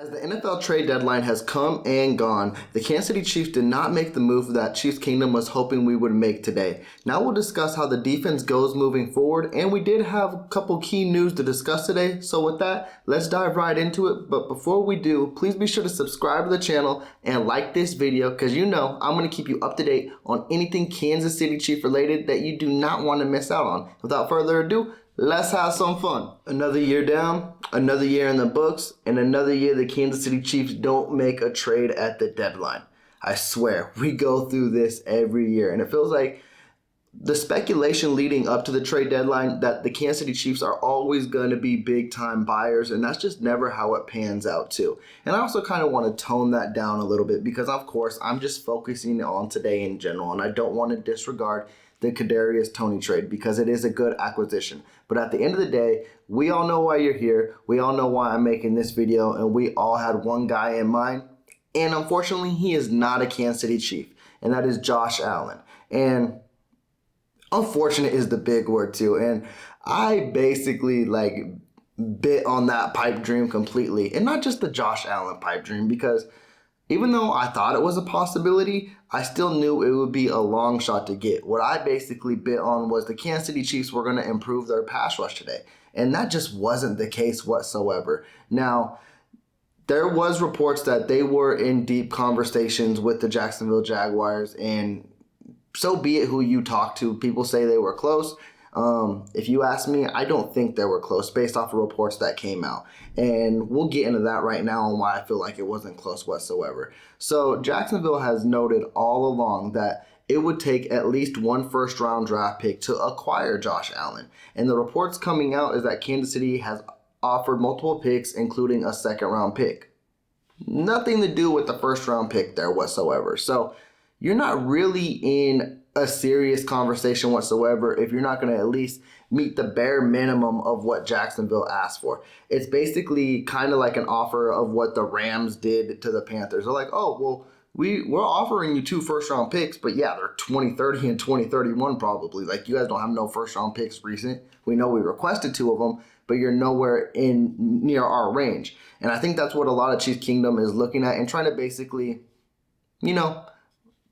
As the NFL trade deadline has come and gone, the Kansas City Chiefs did not make the move that Chiefs Kingdom was hoping we would make today. Now we'll discuss how the defense goes moving forward, and we did have a couple key news to discuss today. So with that, let's dive right into it. But before we do, please be sure to subscribe to the channel and like this video, because you know I'm going to keep you up to date on anything Kansas City Chief related that you do not want to miss out on. Without further ado, let's have some fun. Another year down, another year in the books, and another year the Kansas City Chiefs don't make a trade at the deadline. I swear, we go through this every year, and it feels like the speculation leading up to the trade deadline that the Kansas City Chiefs are always going to be big-time buyers, and that's just never how it pans out too. And I also kind of want to tone that down a little bit because, of course, I'm just focusing on today in general, and I don't want to disregard the Kadarius Toney trade because it is a good acquisition. But at the end of the day, we all know why you're here. We all know why I'm making this video, and we all had one guy in mind. And unfortunately, he is not a Kansas City Chief, and that is Josh Allen. And unfortunate is the big word too. And I basically bit on that pipe dream completely. And not just the Josh Allen pipe dream, because even though I thought it was a possibility, I still knew it would be a long shot to get. What I basically bit on was the Kansas City Chiefs were going to improve their pass rush today. And that just wasn't the case whatsoever. Now, there was reports that they were in deep conversations with the Jacksonville Jaguars, and so be it who you talk to. People say they were close. If you ask me, I don't think they were close based off of reports that came out. And we'll get into that right now and why I feel like it wasn't close whatsoever. So Jacksonville has noted all along that it would take at least one first-round draft pick to acquire Josh Allen. And the reports coming out is that Kansas City has offered multiple picks, including a second-round pick. Nothing to do with the first-round pick there whatsoever. So you're not really in a serious conversation whatsoever if you're not going to at least meet the bare minimum of what Jacksonville asked for. It's basically kind of like an offer of what the Rams did to the Panthers. They're like, oh, well, we're offering you 2 first-round picks, but yeah, they're 2030 and 2031 probably. Like, you guys don't have no first-round picks recent. We know we requested 2 of them, but you're nowhere in near our range. And I think that's what a lot of Chiefs Kingdom is looking at and trying to basically,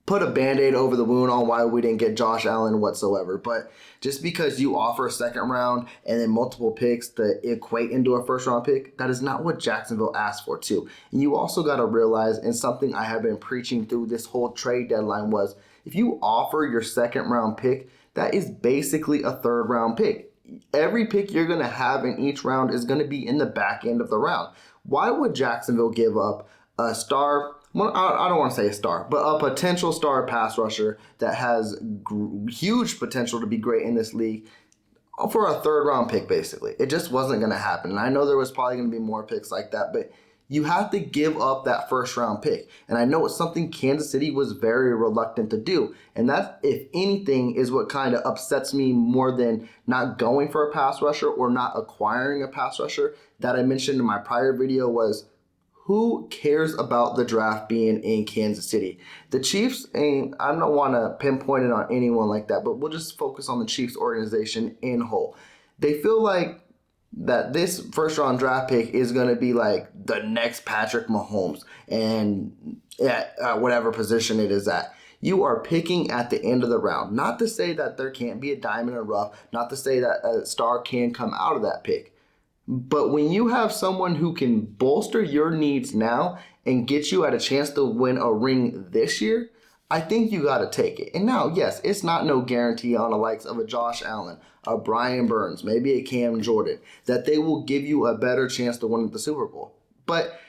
put a Band-Aid over the wound on why we didn't get Josh Allen whatsoever. But just because you offer a second round and then multiple picks to equate into a first round pick, that is not what Jacksonville asked for too. And you also got to realize, and something I have been preaching through this whole trade deadline was, if you offer your second round pick, that is basically a third round pick. Every pick you're going to have in each round is going to be in the back end of the round. Why would Jacksonville give up a star? Well, I don't want to say a star, but a potential star pass rusher that has huge potential to be great in this league for a third-round pick, basically? It just wasn't going to happen. And I know there was probably going to be more picks like that, but you have to give up that first-round pick. And I know it's something Kansas City was very reluctant to do. And that, if anything, is what kind of upsets me more than not going for a pass rusher or not acquiring a pass rusher that I mentioned in my prior video was, who cares about the draft being in Kansas City? The Chiefs, and I don't want to pinpoint it on anyone like that, but we'll just focus on the Chiefs organization in whole. They feel like that this first-round draft pick is going to be like the next Patrick Mahomes, and at whatever position it is at. You are picking at the end of the round. Not to say that there can't be a diamond in the rough, not to say that a star can come out of that pick. But when you have someone who can bolster your needs now and get you at a chance to win a ring this year, I think you got to take it. And now, yes, it's not no guarantee on the likes of a Josh Allen, a Brian Burns, maybe a Cam Jordan, that they will give you a better chance to win the Super Bowl. But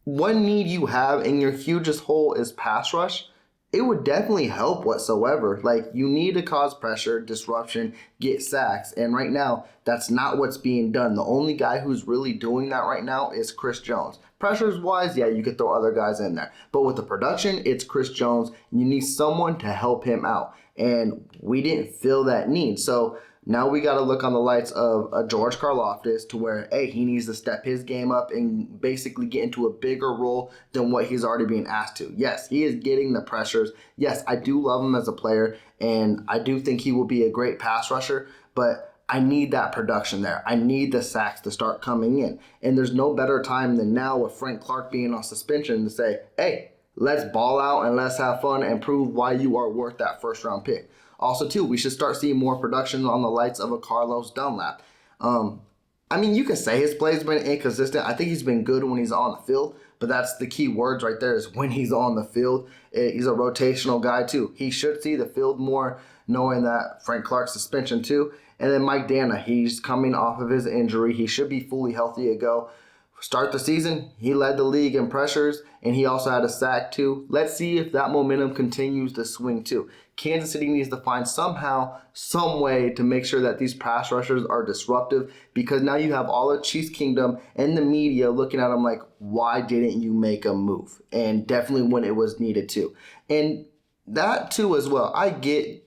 one need you have in your hugest hole is pass rush. It would definitely help whatsoever. Like, you need to cause pressure, disruption, get sacks. And right now, that's not what's being done. The only guy who's really doing that right now is Chris Jones. Pressures-wise, yeah, you could throw other guys in there. But with the production, it's Chris Jones. You need someone to help him out. And we didn't feel that need. So now we got to look on the lights of a George Karlaftis to where, hey, he needs to step his game up and basically get into a bigger role than what he's already being asked to. Yes, he is getting the pressures. Yes, I do love him as a player, and I do think he will be a great pass rusher, but I need that production there. I need the sacks to start coming in. And there's no better time than now with Frank Clark being on suspension to say, hey, let's ball out and let's have fun and prove why you are worth that first round pick. Also, too, we should start seeing more production on the lights of a Carlos Dunlap. I mean, you can say his play's been inconsistent. I think he's been good when he's on the field, but that's the key words right there is when he's on the field. He's a rotational guy, too. He should see the field more, knowing that Frank Clark's suspension, too. And then Mike Dana, he's coming off of his injury. He should be fully healthy to go. Start the season, he led the league in pressures, and he also had a sack, too. Let's see if that momentum continues to swing, too. Kansas City needs to find somehow, some way to make sure that these pass rushers are disruptive, because now you have all of Chiefs Kingdom and the media looking at them like, why didn't you make a move? And definitely when it was needed to. And that too as well. I get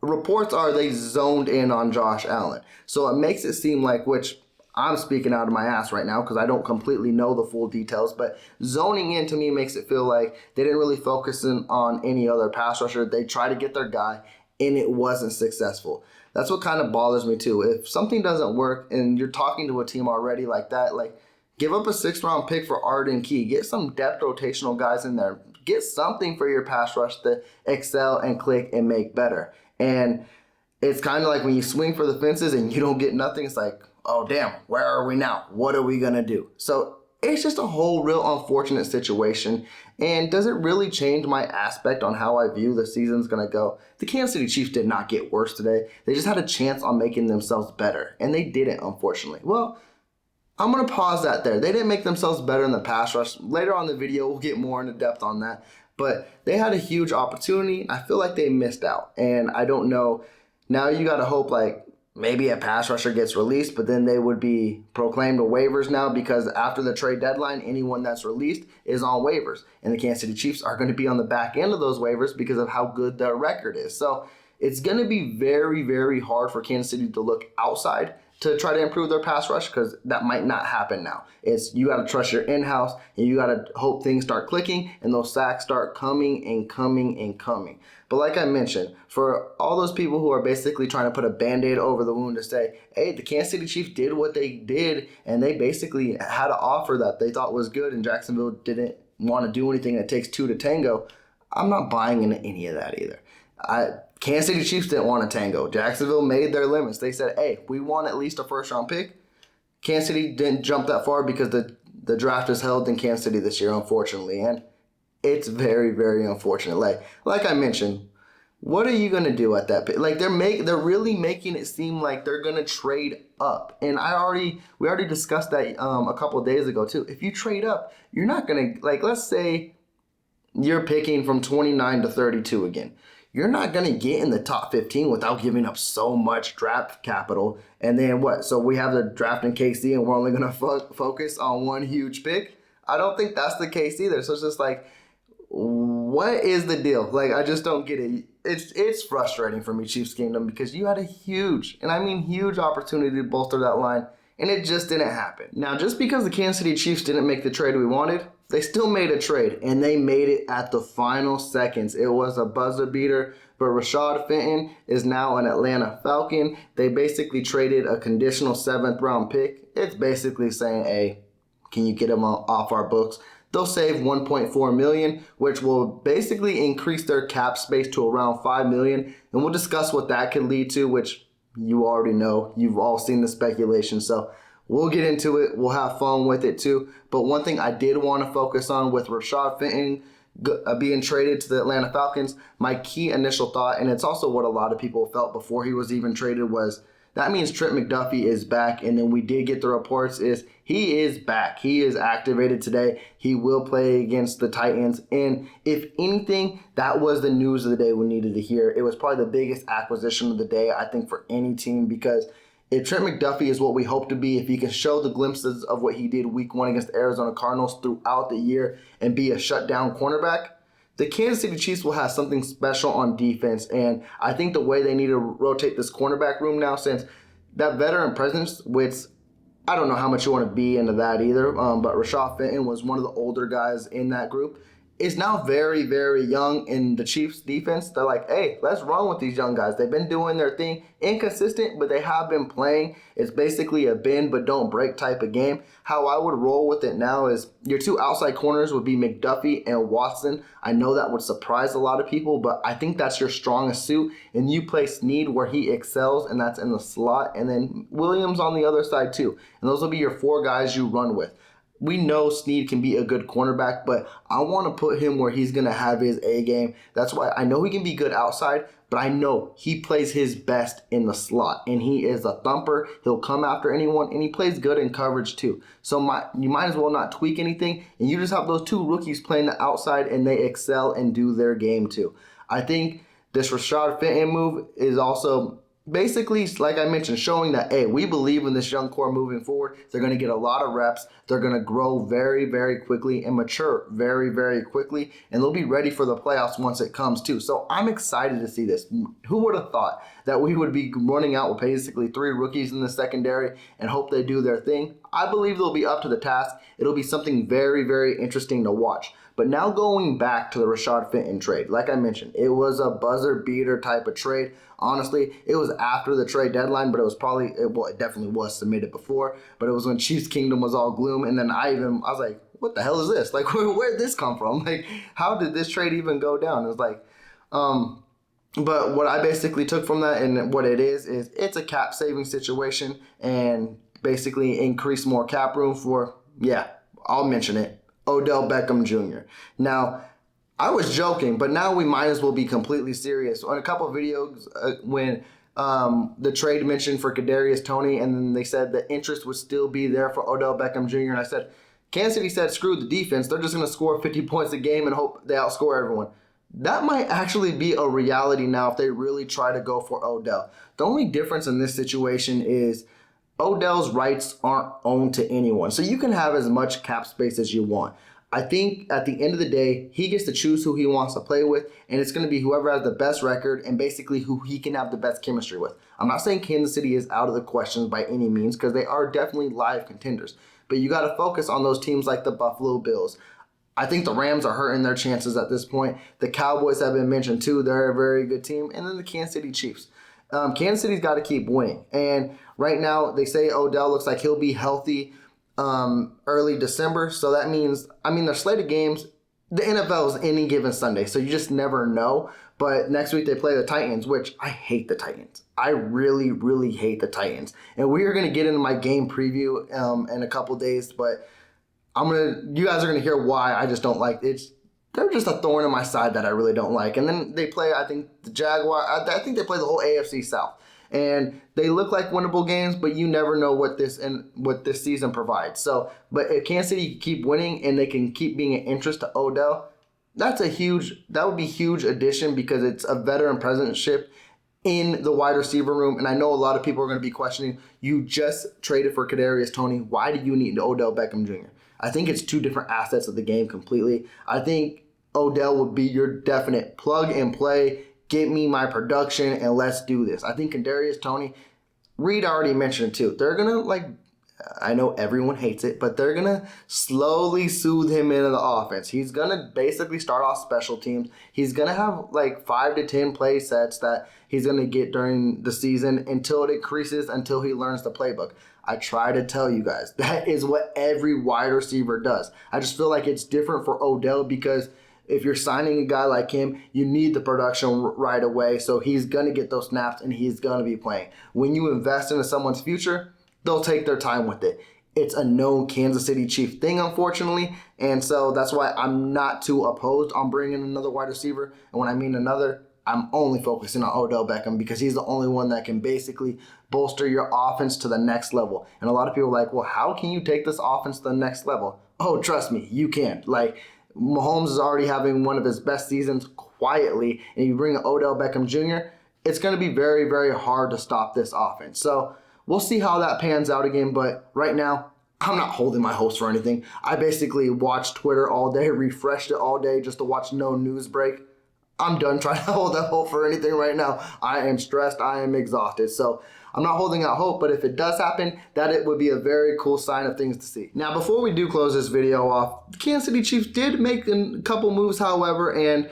reports are they zoned in on Josh Allen. So it makes it seem like, which I'm speaking out of my ass right now because I don't completely know the full details, but zoning in to me makes it feel like they didn't really focus on any other pass rusher. They tried to get their guy, and it wasn't successful. That's what kind of bothers me too. If something doesn't work and you're talking to a team already like that, like give up a 6th round pick for Arden Key. Get some depth rotational guys in there. Get something for your pass rush to excel and click and make better. And it's kind of like when you swing for the fences and you don't get nothing, it's like, oh, damn, where are we now? What are we going to do? So it's just a whole real unfortunate situation. And does it really change my aspect on how I view the season's going to go? The Kansas City Chiefs did not get worse today. They just had a chance on making themselves better. And they didn't, unfortunately. Well, I'm going to pause that there. They didn't make themselves better in the pass rush. Later on in the video, we'll get more into depth on that. But they had a huge opportunity. I feel like they missed out. And I don't know. Now you got to hope like maybe a pass rusher gets released, but then they would be proclaimed waivers now because after the trade deadline, anyone that's released is on waivers. And the Kansas City Chiefs are going to be on the back end of those waivers because of how good their record is. So it's going to be very, very hard for Kansas City to look outside to try to improve their pass rush because that might not happen now. It's you got to trust your in-house and you got to hope things start clicking and those sacks start coming and coming and coming. But like I mentioned, for all those people who are basically trying to put a Band-Aid over the wound to say, hey, the Kansas City Chiefs did what they did and they basically had an offer that they thought was good and Jacksonville didn't want to do anything. It takes two to tango. I'm not buying into any of that either. Kansas City Chiefs didn't want to tango. Jacksonville made their limits. They said, hey, we want at least a first-round pick. Kansas City didn't jump that far because the draft is held in Kansas City this year, unfortunately. And it's very, very unfortunate. Like I mentioned, what are you going to do at that pick? Like they're really making it seem like they're going to trade up. And we already discussed that a couple of days ago too. If you trade up, you're not going to, like let's say you're picking from 29 to 32 again. You're not going to get in the top 15 without giving up so much draft capital. And then what? So we have the draft in KC and we're only going to focus on one huge pick? I don't think that's the case either. So it's just like, what is the deal? Like, I just don't get it. It's frustrating for me, Chiefs Kingdom, because you had a huge, and I mean huge opportunity to bolster that line, and it just didn't happen. Now, just because the Kansas City Chiefs didn't make the trade we wanted, they still made a trade, and they made it at the final seconds. It was a buzzer beater, but Rashad Fenton is now an Atlanta Falcon. They basically traded a conditional 7th round pick. It's basically saying, hey, can you get him off our books? They'll save $1.4 million, which will basically increase their cap space to around $5 million. And we'll discuss what that could lead to, which you already know. You've all seen the speculation. So we'll get into it. We'll have fun with it too. But one thing I did want to focus on with Rashad Fenton being traded to the Atlanta Falcons, my key initial thought, and it's also what a lot of people felt before he was even traded, was that means Trent McDuffie is back. And then we did get the reports is he is back. He is activated today. He will play against the Titans. And if anything, that was the news of the day we needed to hear. It was probably the biggest acquisition of the day, I think, for any team, because if Trent McDuffie is what we hope to be, if he can show the glimpses of what he did week 1 against the Arizona Cardinals throughout the year and be a shutdown cornerback, the Kansas City Chiefs will have something special on defense. And I think the way they need to rotate this cornerback room now, since that veteran presence, which I don't know how much you want to be into that either, but Rashad Fenton was one of the older guys in that group. is now very, very young in the Chiefs defense. They're like, hey, let's run with these young guys. They've been doing their thing, inconsistent, but they have been playing. It's basically a bend but don't break type of game. How I would roll with it now is your two outside corners would be McDuffie and Watson. I know that would surprise a lot of people, but I think that's your strongest suit. And you play Snead where he excels, and that's in the slot. And then Williams on the other side too. And those will be your four guys you run with. We know Snead can be a good cornerback, but I want to put him where he's going to have his A game. That's why I know he can be good outside, but I know he plays his best in the slot, and he is a thumper. He'll come after anyone, and he plays good in coverage too. So you might as well not tweak anything, and you just have those two rookies playing the outside, and they excel and do their game too. I think this Rashad Fenton move is also basically, like I mentioned, showing that, hey, we believe in this young core moving forward. They're going to get a lot of reps. They're going to grow very, very quickly and mature very, very quickly. And they'll be ready for the playoffs once it comes too. So I'm excited to see this. Who would have thought that we would be running out with basically three rookies in the secondary and hope they do their thing? I believe they'll be up to the task. It'll be something very, very interesting to watch. But now going back to the Rashad Fenton trade, like I mentioned, it was a buzzer beater type of trade. Honestly, it was after the trade deadline, but it definitely was submitted before, but it was when Chiefs Kingdom was all gloom. And then I was like, what the hell is this? Like, where'd this come from? Like, how did this trade even go down? It was like, but what I basically took from that and what it is it's a cap saving situation and basically increase more cap room for, I'll mention it, Odell Beckham Jr. Now, I was joking, but now we might as well be completely serious. On a couple of videos when the trade mentioned for Kadarius Toney, and then they said the interest would still be there for Odell Beckham Jr., and I said, Kansas City said, screw the defense. They're just going to score 50 points a game and hope they outscore everyone. That might actually be a reality now if they really try to go for Odell. The only difference in this situation is Odell's rights aren't owned to anyone. So you can have as much cap space as you want. I think at the end of the day, he gets to choose who he wants to play with, and it's going to be whoever has the best record and basically who he can have the best chemistry with. I'm not saying Kansas City is out of the questions by any means because they are definitely live contenders, but you got to focus on those teams like the Buffalo Bills. I think the Rams are hurting their chances at this point. The Cowboys have been mentioned too. They're a very good team. And then the Kansas City Chiefs. Kansas City's got to keep winning. And right now they say Odell looks like he'll be healthy early December. So that means, their slate of games, the NFL is any given Sunday. So you just never know. But next week they play the Titans, which I hate the Titans. I really, really hate the Titans. And we are going to get into my game preview in a couple days. But you guys are going to hear why I just don't like it. They're just a thorn in my side that I really don't like. And then they play, I think, the Jaguars. I think they play the whole AFC South. And they look like winnable games, but you never know what this season provides. So, but if Kansas City keep winning and they can keep being an interest to Odell, that would be huge addition because it's a veteran presidentship in the wide receiver room. And I know a lot of people are going to be questioning, you just traded for Kadarius Toney. Why do you need Odell Beckham Jr.? I think it's two different assets of the game completely. I think Odell would be your definite plug and play, get me my production, and let's do this. I think Kadarius Toney, Reed already mentioned it too. They're going to, I know everyone hates it, but they're going to slowly soothe him into the offense. He's going to basically start off special teams. He's going to have 5 to 10 play sets that he's going to get during the season until it increases, until he learns the playbook. I try to tell you guys, that is what every wide receiver does. I just feel like it's different for Odell because if you're signing a guy like him, you need the production right away. So he's going to get those snaps and he's going to be playing. When you invest into someone's future, they'll take their time with it. It's a known Kansas City Chief thing, unfortunately. And so that's why I'm not too opposed on bringing another wide receiver. And when I mean another, I'm only focusing on Odell Beckham because he's the only one that can basically bolster your offense to the next level. And a lot of people are like, well, how can you take this offense to the next level? Oh, trust me, you can. Mahomes is already having one of his best seasons quietly, and you bring Odell Beckham Jr., it's going to be very, very hard to stop this offense. So we'll see how that pans out again, but right now, I'm not holding my hopes for anything. I basically watched Twitter all day, refreshed it all day just to watch no news break. I'm done trying to hold that hope for anything right now. I am stressed. I am exhausted. So I'm not holding out hope, but if it does happen, that it would be a very cool sign of things to see. Now, before we do close this video off, the Kansas City Chiefs did make a couple moves, however, and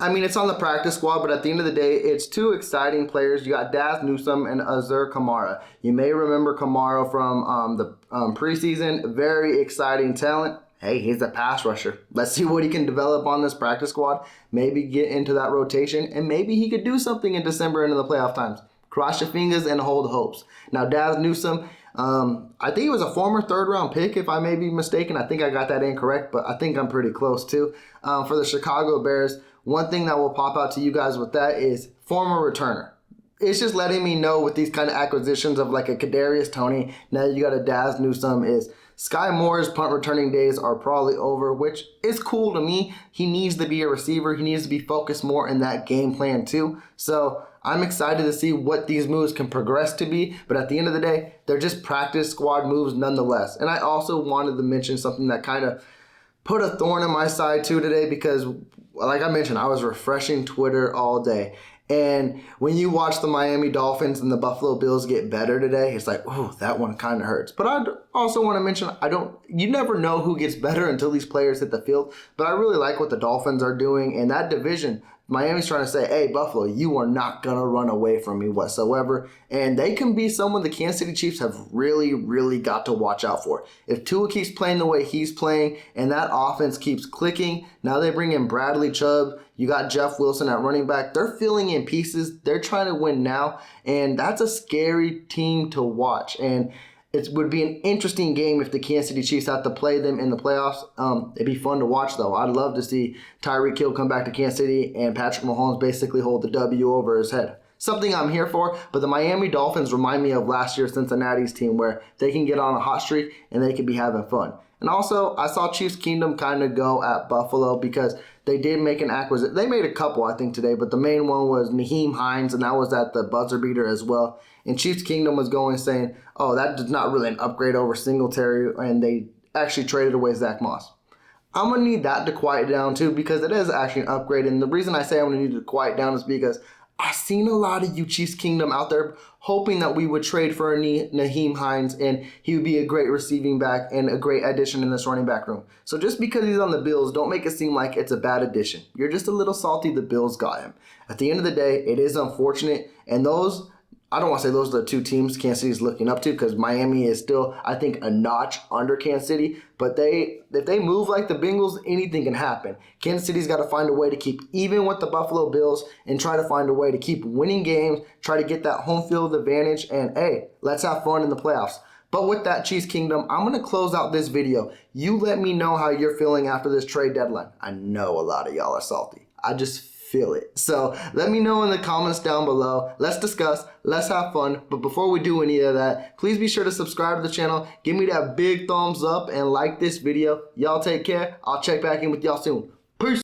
I mean, it's on the practice squad, but at the end of the day, it's two exciting players. You got Daz Newsome and Azur Kamara. You may remember Kamara from the preseason. Very exciting talent. Hey, he's a pass rusher. Let's see what he can develop on this practice squad. Maybe get into that rotation, and maybe he could do something in December into the playoff times. Cross your fingers and hold hopes. Now, Daz Newsome, I think he was a former third-round pick, if I may be mistaken. I think I got that incorrect, but I think I'm pretty close too. For the Chicago Bears, one thing that will pop out to you guys with that is former returner. It's just letting me know with these kind of acquisitions of like a Kadarius Toney, now you got a Daz Newsome, is Sky Moore's punt returning days are probably over, which is cool to me. He needs to be a receiver. He needs to be focused more in that game plan too. So I'm excited to see what these moves can progress to be. But at the end of the day, they're just practice squad moves nonetheless. And I also wanted to mention something that kind of put a thorn in my side too today, because like I mentioned, I was refreshing Twitter all day. And when you watch the Miami Dolphins and the Buffalo Bills get better today, it's like, oh, that one kind of hurts. But I also want to mention, you never know who gets better until these players hit the field. But I really like what the Dolphins are doing. And that division, Miami's trying to say, hey, Buffalo, you are not going to run away from me whatsoever. And they can be someone the Kansas City Chiefs have really, really got to watch out for. If Tua keeps playing the way he's playing and that offense keeps clicking, now they bring in Bradley Chubb. You got Jeff Wilson at running back. They're filling in pieces. They're trying to win now. And that's a scary team to watch. And it would be an interesting game if the Kansas City Chiefs have to play them in the playoffs. It'd be fun to watch, though. I'd love to see Tyreek Hill come back to Kansas City and Patrick Mahomes basically hold the W over his head. Something I'm here for, but the Miami Dolphins remind me of last year's Cincinnati's team, where they can get on a hot streak and they can be having fun. And also, I saw Chiefs Kingdom kind of go at Buffalo because they did make an acquisition. They made a couple, I think, today, but the main one was Nyheim Hines, and that was at the buzzer beater as well. And Chiefs Kingdom was going saying, oh, that is not really an upgrade over Singletary, and they actually traded away Zach Moss. I'm going to need that to quiet down too, because it is actually an upgrade. And the reason I say I'm going to need to quiet down is because I've seen a lot of you Chiefs Kingdom out there hoping that we would trade for Nyheim Hines and he would be a great receiving back and a great addition in this running back room. So just because he's on the Bills, don't make it seem like it's a bad addition. You're just a little salty the Bills got him. At the end of the day, it is unfortunate. And I don't want to say those are the two teams Kansas City is looking up to, because Miami is still, I think, a notch under Kansas City. But if they move like the Bengals, anything can happen. Kansas City's got to find a way to keep even with the Buffalo Bills and try to find a way to keep winning games, try to get that home field advantage, and hey, let's have fun in the playoffs. But with that, Chiefs Kingdom, I'm going to close out this video. You let me know how you're feeling after this trade deadline. I know a lot of y'all are salty. I just feel it. So let me know in the comments down below. Let's discuss. Let's have fun. But before we do any of that, please be sure to subscribe to the channel. Give me that big thumbs up and like this video. Y'all take care. I'll check back in with y'all soon.